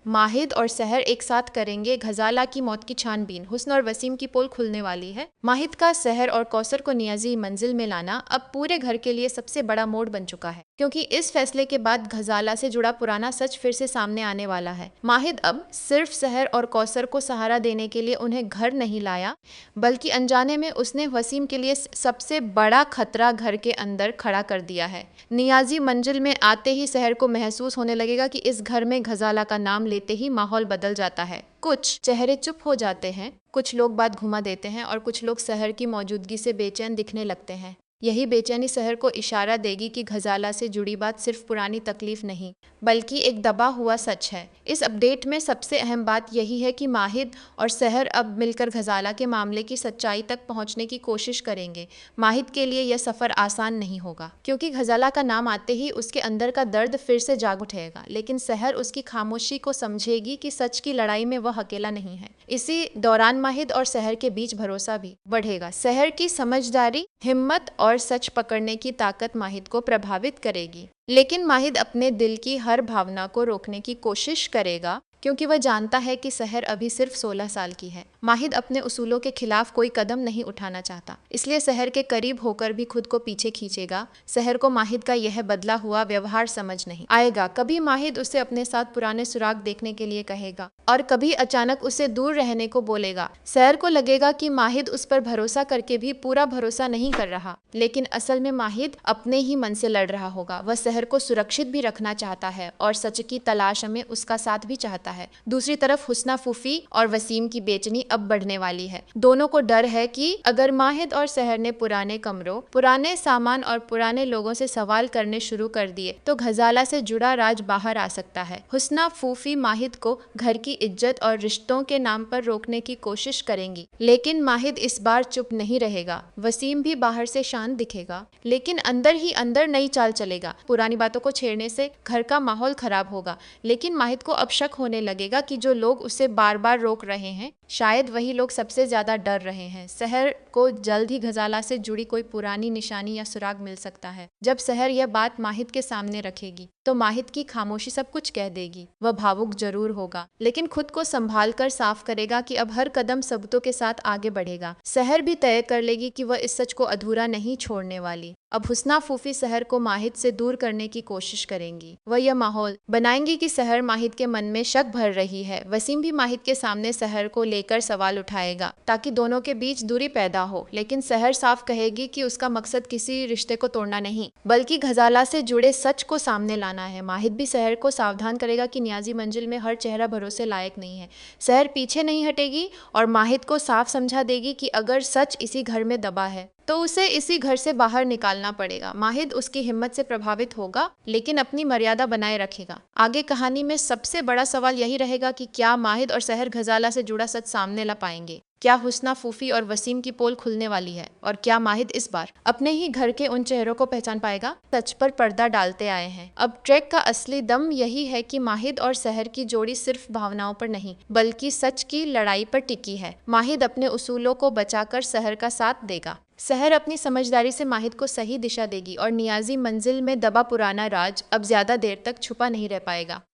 माहिद और सहर एक साथ करेंगे घजाला की मौत की छानबीन। हुस्न और वसीम की पोल खुलने वाली है। माहिद का सहर और कौसर को नियाजी मंजिल में लाना अब पूरे घर के लिए सबसे बड़ा मोड़ बन चुका है, क्योंकि इस फैसले के बाद घजाला से जुड़ा पुराना सच फिर से सामने आने वाला है। माहिद अब सिर्फ सहर और कौसर को सहारा देने के लिए उन्हें घर नहीं लाया, बल्कि अनजाने में उसने वसीम के लिए सबसे बड़ा खतरा घर के अंदर खड़ा कर दिया है। नियाजी मंजिल में आते ही सहर को महसूस होने लगेगा कि इस घर में घजाला का नाम लेते ही माहौल बदल जाता है। कुछ चेहरे चुप हो जाते हैं, कुछ लोग बात घुमा देते हैं और कुछ लोग सहर की मौजूदगी से बेचैन दिखने लगते हैं। यही बेचैनी सहर को इशारा देगी कि घजाला से जुड़ी बात सिर्फ पुरानी तकलीफ नहीं, बल्कि एक दबा हुआ सच है। इस अपडेट में सबसे अहम बात यही है कि माहिद और सहर अब मिलकर घजाला के मामले की सच्चाई तक पहुंचने की कोशिश करेंगे। माहिद के लिए यह सफर आसान नहीं होगा, क्योंकि घजाला का नाम आते ही उसके अंदर का दर्द फिर से जाग उठेगा, लेकिन सहर उसकी खामोशी को समझेगी कि सच की लड़ाई में वह अकेला नहीं है। इसी दौरान माहिद और सहर के बीच भरोसा भी बढ़ेगा। सहर की समझदारी, हिम्मत और सच पकड़ने की ताकत माहिद को प्रभावित करेगी, लेकिन माहिद अपने दिल की हर भावना को रोकने की कोशिश करेगा, क्योंकि वह जानता है कि सहर अभी सिर्फ 16 साल की है। माहिद अपने उसूलों के खिलाफ कोई कदम नहीं उठाना चाहता, इसलिए सहर के करीब होकर भी खुद को पीछे खींचेगा। सहर को माहिद का यह बदला हुआ व्यवहार समझ नहीं आएगा। कभी माहिद उसे अपने साथ पुराने सुराग देखने के लिए कहेगा और कभी अचानक उसे दूर रहने को बोलेगा। सहर को लगेगा कि माहिद उस पर भरोसा करके भी पूरा भरोसा नहीं कर रहा, लेकिन असल में माहिद अपने ही मन से लड़ रहा होगा। वह सहर को सुरक्षित भी रखना चाहता है और सच की तलाश में उसका साथ भी चाहता है। दूसरी तरफ हुस्ना फूफी और वसीम की बेचैनी अब बढ़ने वाली है। दोनों को डर है कि अगर माहिद और सहर ने पुराने कमरों, पुराने सामान और पुराने लोगों से सवाल करने शुरू कर दिए तो घजाला से जुड़ा राज बाहर आ सकता है। हुस्ना फूफी माहिद को घर की इज्जत और रिश्तों के नाम पर रोकने की कोशिश करेंगी, लेकिन माहिद इस बार चुप नहीं रहेगा। वसीम भी बाहर से शांत दिखेगा, लेकिन अंदर ही अंदर नई चाल चलेगा। पुरानी बातों को छेड़ने से घर का माहौल खराब होगा, लेकिन माहिद को अब शक होने लगेगा कि जो लोग उसे बार बार रोक रहे हैं, शायद वही लोग सबसे ज्यादा डर रहे हैं। सहर को जल्द ही घजाला से जुड़ी कोई पुरानी निशानी या सुराग मिल सकता है। जब सहर यह बात माहिद के सामने रखेगी तो माहिद की खामोशी सब कुछ कह देगी। वह भावुक जरूर होगा, लेकिन खुद को संभाल कर साफ करेगा कि अब हर कदम सबूतों के साथ आगे बढ़ेगा। सहर भी तय कर लेगी कि वह इस सच को अधूरा नहीं छोड़ने वाली। अब हुस्ना फूफी सहर को माहिद से दूर करने की कोशिश करेंगी। वह यह माहौल बनाएंगी कि सहर माहिद के मन में शक भर रही है। वसीम भी माहिद के सामने सहर को लेकर सवाल उठाएगा ताकि दोनों के बीच दूरी पैदा हो, लेकिन सहर साफ कहेगी कि उसका मकसद किसी रिश्ते को तोड़ना नहीं, बल्कि घजाला से जुड़े सच को सामने लाना है। माहिद भी सहर को सावधान करेगा कि नियाजी मंजिल में हर चेहरा भरोसे लायक नहीं है। सहर पीछे नहीं हटेगी और माहिद को साफ समझा देगी कि अगर सच इसी घर में दबा है तो उसे इसी घर से बाहर निकालना पड़ेगा। माहिद उसकी हिम्मत से प्रभावित होगा, लेकिन अपनी मर्यादा बनाए रखेगा। आगे कहानी में सबसे बड़ा सवाल यही रहेगा कि क्या माहिद और सहर घजाला से जुड़ा सच सामने ला पाएंगे? क्या हुस्ना फूफी और वसीम की पोल खुलने वाली है? और क्या माहिद इस बार अपने ही घर के उन चेहरों को पहचान पाएगा? सच पर पर्दा डालते आए हैं। अब ट्रैक का असली दम यही है कि माहिद और सहर की जोड़ी सिर्फ भावनाओं पर नहीं, बल्कि सच की लड़ाई पर टिकी है। माहिद अपने उसूलों को बचाकर सहर का साथ देगा। सहर अपनी समझदारी से माहिद को सही दिशा देगी और नियाजी मंजिल में दबा पुराना राज अब ज्यादा देर तक छुपा नहीं रह पाएगा।